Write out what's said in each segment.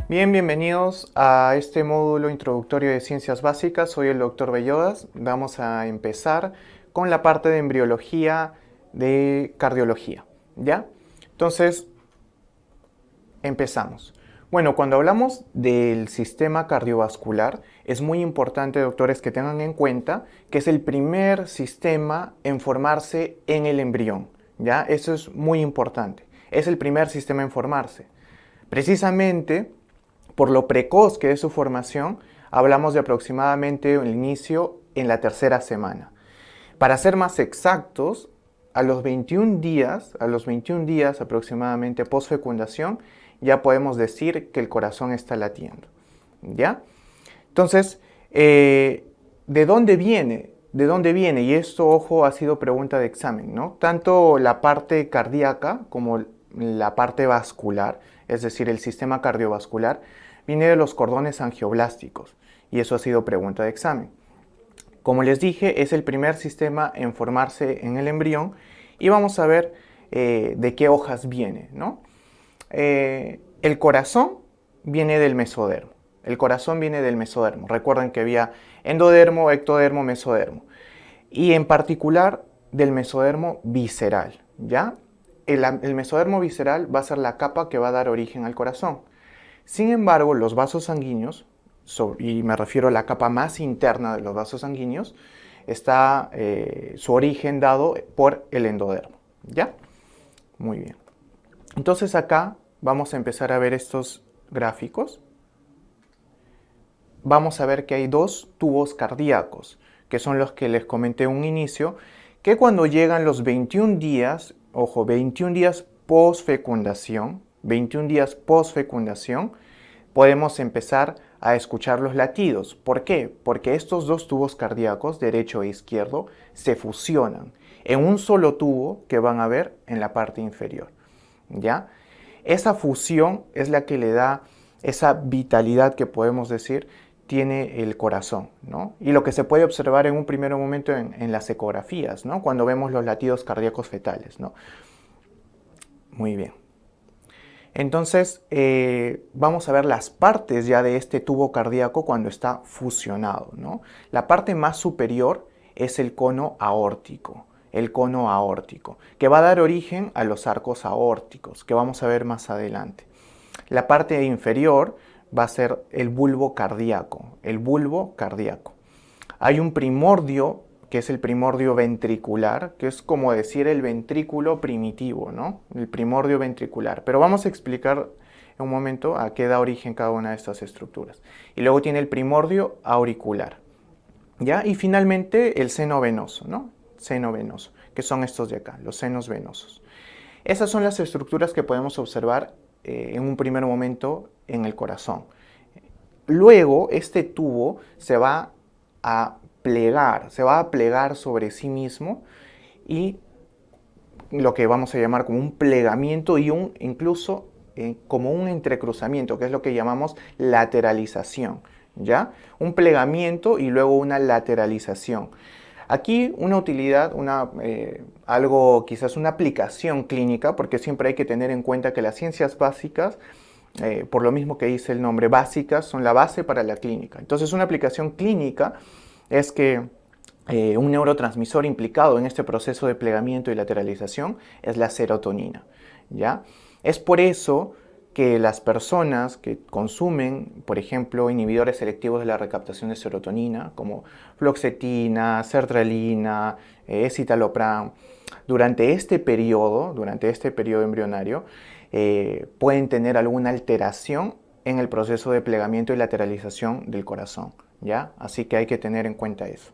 Bien, bienvenidos a este módulo introductorio de Ciencias Básicas. Soy el Dr. Bellodas. Vamos a empezar con la parte de embriología de cardiología, ¿ya? Entonces, empezamos. Bueno, cuando hablamos del sistema cardiovascular, es muy importante, doctores, que tengan en cuenta que es el primer sistema en formarse en el embrión, ¿ya? Eso es muy importante. Es el primer sistema en formarse. Precisamente por lo precoz que es su formación, hablamos de aproximadamente el inicio en la tercera semana. Para ser más exactos, a los 21 días aproximadamente post-fecundación, ya podemos decir que el corazón está latiendo. ¿Ya? Entonces, ¿de dónde viene? ¿De dónde viene? Y esto, ojo, ha sido pregunta de examen, ¿no? Tanto la parte cardíaca como la parte vascular, es decir, el sistema cardiovascular, viene de los cordones angioblásticos. Y eso ha sido pregunta de examen. Como les dije, es el primer sistema en formarse en el embrión y vamos a ver de qué hojas viene, ¿no? El corazón viene del mesodermo. El corazón viene del mesodermo. Recuerden que había endodermo, ectodermo, mesodermo. Y en particular del mesodermo visceral, ¿ya? El mesodermo visceral va a ser la capa que va a dar origen al corazón. Sin embargo, los vasos sanguíneos, y me refiero a la capa más interna de los vasos sanguíneos, está su origen dado por el endodermo, ¿ya? Muy bien. Entonces acá vamos a empezar a ver estos gráficos. Vamos a ver que hay dos tubos cardíacos, que son los que les comenté en un inicio, que cuando llegan los 21 días, ojo, 21 días post-fecundación, 21 días post-fecundación, podemos empezar a escuchar los latidos. ¿Por qué? Porque estos dos tubos cardíacos, derecho e izquierdo, se fusionan en un solo tubo que van a ver en la parte inferior. ¿Ya? Esa fusión es la que le da esa vitalidad que podemos decir tiene el corazón, ¿no? Y lo que se puede observar en un primer momento en las ecografías, ¿no? Cuando vemos los latidos cardíacos fetales, ¿no? Muy bien. Entonces, vamos a ver las partes ya de este tubo cardíaco cuando está fusionado, ¿no? La parte más superior es el cono aórtico, que va a dar origen a los arcos aórticos, que vamos a ver más adelante. La parte inferior va a ser el bulbo cardíaco, Hay un primordio, que es el primordio ventricular, que es como decir el ventrículo primitivo, ¿no? El primordio ventricular. Pero vamos a explicar en un momento a qué da origen cada una de estas estructuras. Y luego tiene el primordio auricular, ¿ya? Y finalmente el seno venoso, ¿no? Seno venoso, que son estos de acá, los senos venosos. Esas son las estructuras que podemos observar en un primer momento en el corazón. Luego, este tubo se va a plegar sobre sí mismo y lo que vamos a llamar como un plegamiento y incluso como un entrecruzamiento, que es lo que llamamos lateralización, ¿ya? Un plegamiento y luego una lateralización. Aquí una utilidad, algo quizás una aplicación clínica, porque siempre hay que tener en cuenta que las ciencias básicas, por lo mismo que dice el nombre, básicas, son la base para la clínica. Entonces una aplicación clínica es que un neurotransmisor implicado en este proceso de plegamiento y lateralización es la serotonina, ¿ya? Es por eso que las personas que consumen, por ejemplo, inhibidores selectivos de la recaptación de serotonina, como fluoxetina, sertralina, escitalopram, durante este periodo embrionario, pueden tener alguna alteración en el proceso de plegamiento y lateralización del corazón, ¿ya? Así que hay que tener en cuenta eso.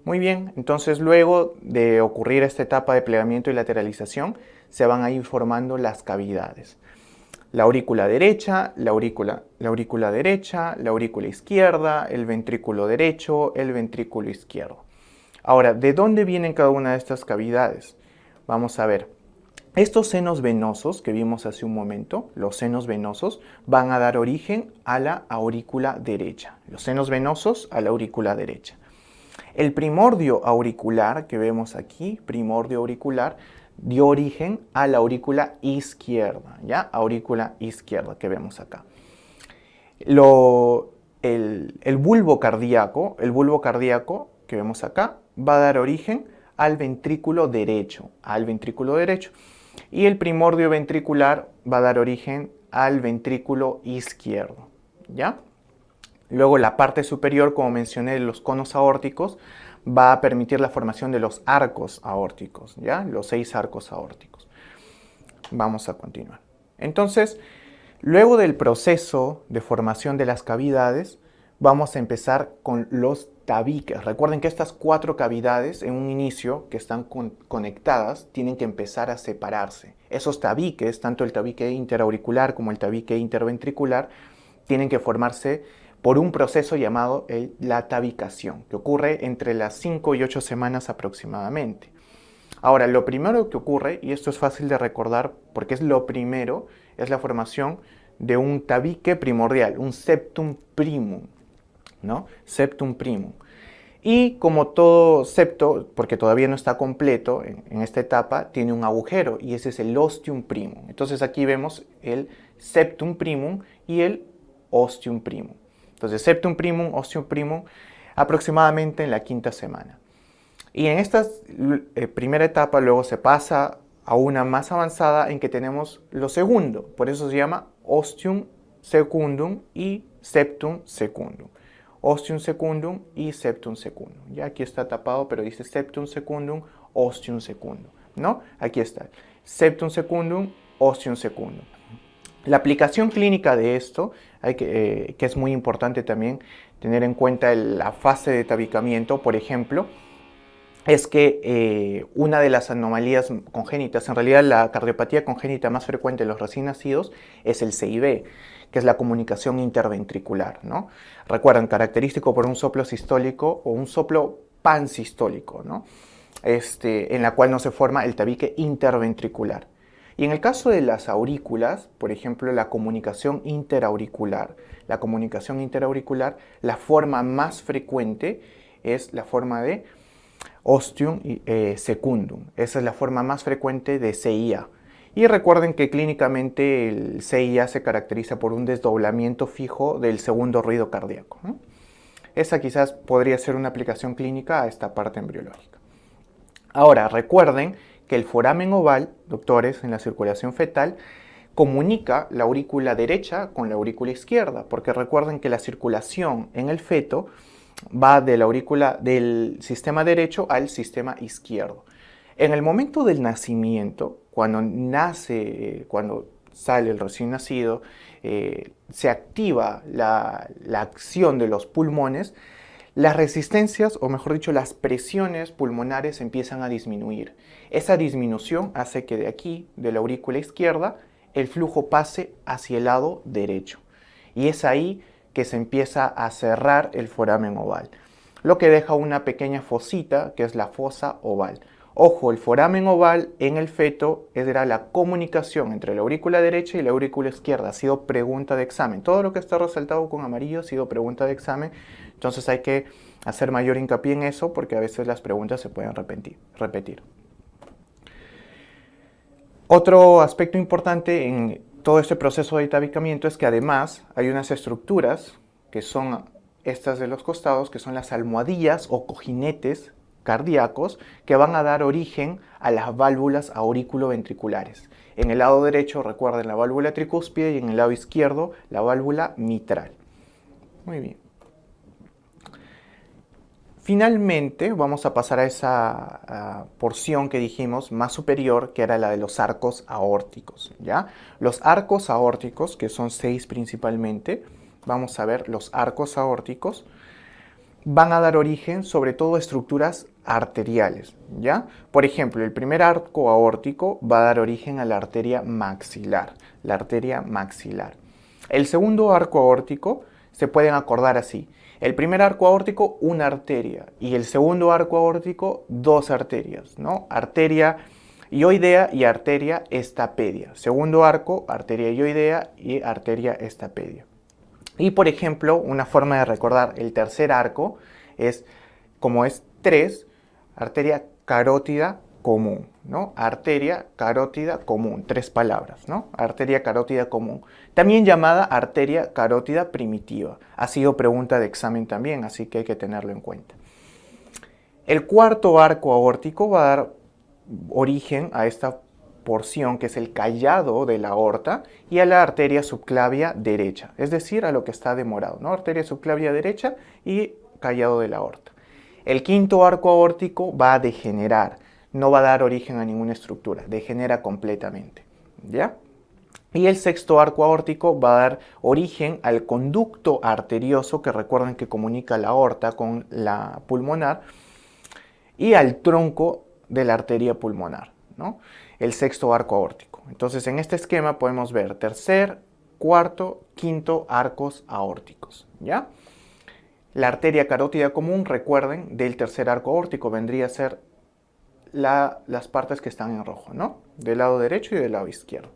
Muy bien, entonces luego de ocurrir esta etapa de plegamiento y lateralización, se van a ir formando las cavidades. La aurícula derecha, la aurícula derecha, la aurícula izquierda, el ventrículo derecho, el ventrículo izquierdo. Ahora, ¿de dónde vienen cada una de estas cavidades? Vamos a ver. Estos senos venosos que vimos hace un momento, los senos venosos, van a dar origen a la aurícula derecha. Los senos venosos a la aurícula derecha. El primordio auricular que vemos aquí, primordio auricular, dio origen a la aurícula izquierda, ¿ya? Aurícula izquierda que vemos acá. El bulbo cardíaco que vemos acá va a dar origen al ventrículo derecho, y el primordio ventricular va a dar origen al ventrículo izquierdo, ¿ya? Luego la parte superior, como mencioné, de los conos aórticos, va a permitir la formación de los arcos aórticos, ¿ya? Los 6 arcos aórticos. Vamos a continuar. Entonces, luego del proceso de formación de las cavidades, vamos a empezar con los tabiques. Recuerden que estas 4 cavidades en un inicio que están conectadas tienen que empezar a separarse. Esos tabiques, tanto el tabique interauricular como el tabique interventricular, tienen que formarse por un proceso llamado la tabicación, que ocurre entre las 5 y 8 semanas aproximadamente. Ahora, lo primero que ocurre, y esto es fácil de recordar porque es lo primero, es la formación de un tabique primordial, un septum primum, ¿no? Septum primum. Y como todo septo, porque todavía no está completo en esta etapa, tiene un agujero y ese es el ostium primum. Entonces aquí vemos el septum primum y el ostium primum. Entonces septum primum, ostium primum, aproximadamente en la 5ª semana. Y en esta primera etapa luego se pasa a una más avanzada en que tenemos lo segundo. Por eso se llama ostium secundum y septum secundum. Ostium secundum y septum secundum. Ya aquí está tapado, pero dice septum secundum, ostium secundum, ¿no? Aquí está. Septum secundum, ostium secundum. La aplicación clínica de esto, que es muy importante también tener en cuenta la fase de tabicamiento, por ejemplo, es que una de las anomalías congénitas, en realidad la cardiopatía congénita más frecuente en los recién nacidos es el CIB, que es la comunicación interventricular, ¿no? Recuerden, característico por un soplo sistólico o un soplo pansistólico, ¿no? En la cual no se forma el tabique interventricular. Y en el caso de las aurículas, por ejemplo, la comunicación interauricular, la forma más frecuente es la forma de ostium secundum. Esa es la forma más frecuente de CIA. Y recuerden que clínicamente el CIA se caracteriza por un desdoblamiento fijo del segundo ruido cardíaco, ¿no? Esa quizás podría ser una aplicación clínica a esta parte embriológica. Ahora, recuerden que el foramen oval, doctores, en la circulación fetal, comunica la aurícula derecha con la aurícula izquierda, porque recuerden que la circulación en el feto va de la aurícula del sistema derecho al sistema izquierdo. En el momento del nacimiento, cuando sale el recién nacido, se activa la acción de los pulmones, las resistencias, o mejor dicho, las presiones pulmonares empiezan a disminuir. Esa disminución hace que de aquí, de la aurícula izquierda, el flujo pase hacia el lado derecho. Y es ahí que se empieza a cerrar el foramen oval, lo que deja una pequeña fosita que es la fosa oval. Ojo, el foramen oval en el feto era la comunicación entre la aurícula derecha y la aurícula izquierda. Ha sido pregunta de examen. Todo lo que está resaltado con amarillo ha sido pregunta de examen. Entonces hay que hacer mayor hincapié en eso porque a veces las preguntas se pueden repetir. Otro aspecto importante en todo este proceso de tabicamiento es que además hay unas estructuras que son estas de los costados, que son las almohadillas o cojinetes cardíacos que van a dar origen a las válvulas aurículo-ventriculares. En el lado derecho, recuerden, la válvula tricúspide y en el lado izquierdo, la válvula mitral. Muy bien. Finalmente, vamos a pasar a esa porción que dijimos más superior, que era la de los arcos aórticos, ¿ya? Los arcos aórticos, que son 6 principalmente, vamos a ver, los arcos aórticos van a dar origen sobre todo a estructuras arteriales, ¿ya? Por ejemplo, el primer arco aórtico va a dar origen a la arteria maxilar, El segundo arco aórtico se pueden acordar así. El primer arco aórtico, una arteria, y el segundo arco aórtico, 2 arterias, ¿no? Arteria ioidea y arteria estapedia. Segundo arco, arteria ioidea y arteria estapedia. Y por ejemplo, una forma de recordar el tercer arco es, como es 3, arteria carótida común, ¿no? Arteria carótida común, 3 palabras, ¿no? Arteria carótida común, también llamada arteria carótida primitiva. Ha sido pregunta de examen también, así que hay que tenerlo en cuenta. El cuarto arco aórtico va a dar origen a esta porción que es el callado de la aorta y a la arteria subclavia derecha, es decir, a lo que está de morado, ¿no? Arteria subclavia derecha y callado de la aorta. El quinto arco aórtico va a degenerar, no va a dar origen a ninguna estructura, degenera completamente, ¿ya? Y el sexto arco aórtico va a dar origen al conducto arterioso, que recuerden que comunica la aorta con la pulmonar, y al tronco de la arteria pulmonar, ¿no? El sexto arco aórtico. Entonces, en este esquema podemos ver tercer, cuarto, quinto arcos aórticos, ¿ya? La arteria carótida común, recuerden, del tercer arco aórtico vendría a ser las partes que están en rojo, ¿no? Del lado derecho y del lado izquierdo.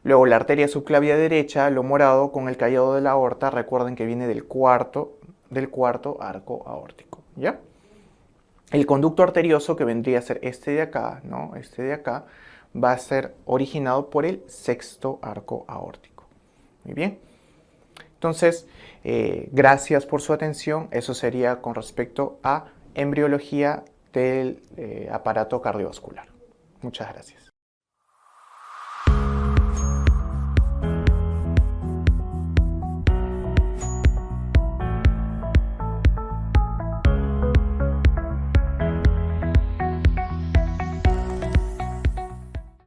Luego la arteria subclavia derecha, lo morado con el callado de la aorta, recuerden que viene del cuarto arco aórtico, ¿ya? El conducto arterioso, que vendría a ser este de acá, ¿no? Este de acá, va a ser originado por el sexto arco aórtico. Muy bien. Entonces, gracias por su atención. Eso sería con respecto a embriología del aparato cardiovascular. Muchas gracias.